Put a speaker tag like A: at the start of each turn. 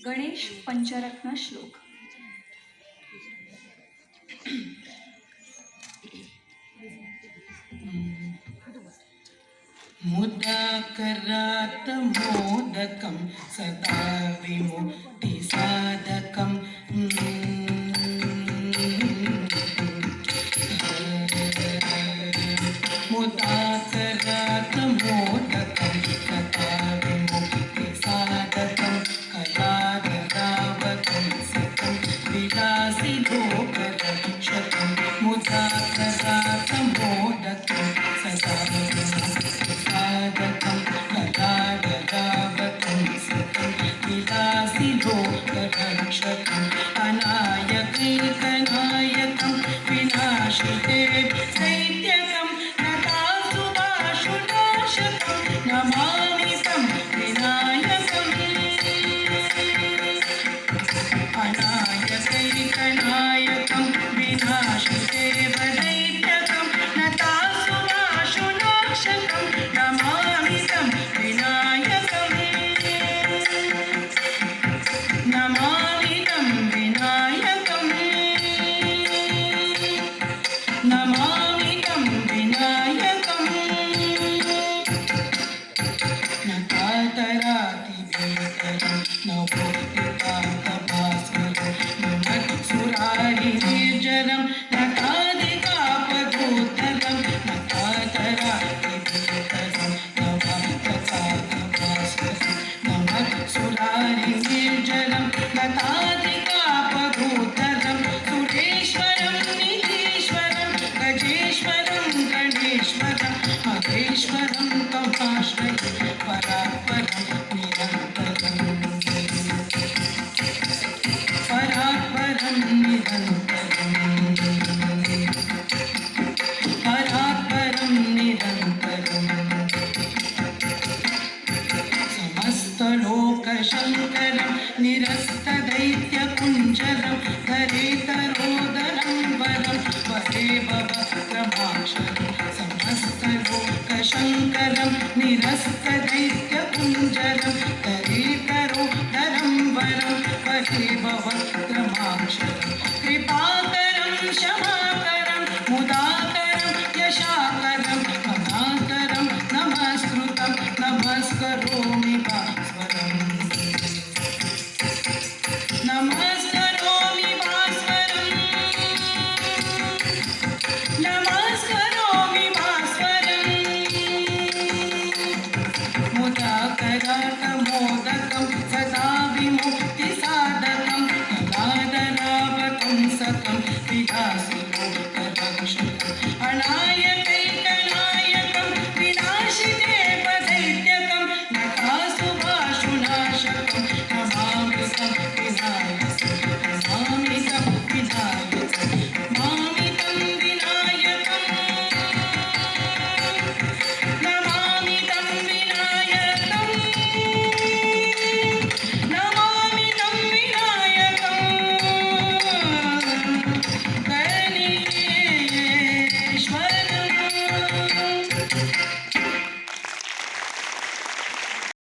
A: गणेश पंचरत्न श्लोक।
B: मुदाकरात् मोदकं सदा विमुक्ति साधकं मुदाकरात् मोदकं सदा विमुक्ति साधकं कलादरावकं सकं विलासिलोकरक्षकं मुदाकरात् मोदकं सदा विमुक्ति साधकं कलादरावकं सकं विलासिलोकरक्षकं अनायकैकनायकं विनाशिते दैत्यकं नतासुराशुनाशकं नमामि तं विनायकम् अनायकैकनायकं विनाशिदेव दैत्यकं नतासुराशुनाशकं नमामि तं विनायकम् नमामि तं विनायकम् नमामि तं विनायकम् न कातरातिवेतरं न भोक्तिकान्तभास्वरं न मत्सुरारिनिर्जरं न कादिकापदोत्तरं न कातरातिवेतरं न भक्तकान्तभास्वरं न मत्सुरारिनिर्जरं न कादिकापदोत्तरं सुरेश्वरं निधीश्वरं गजेश्वरं गणेश्वरं महेश्वरं तमाश्रये परात्परं निरन्तरं परात्परं निरन्तरं परात्परं निरन्तरं समस्तलोकशङ्करं निरस्तदैत्यकुञ्जरं धरेतरोदरं वरं वरे भवक्रमाक्षरं समस्तलोकशङ्करं निरस्तदैत्यकुञ्जरं धरेतरोदरं वरं वरे भवक्रमाक्षरं कृपाकरं क्षमाकरं मुदाकरं यशाकरं मनाकरं नमस्कृतं नमस्करोमि भास्वरम् नमः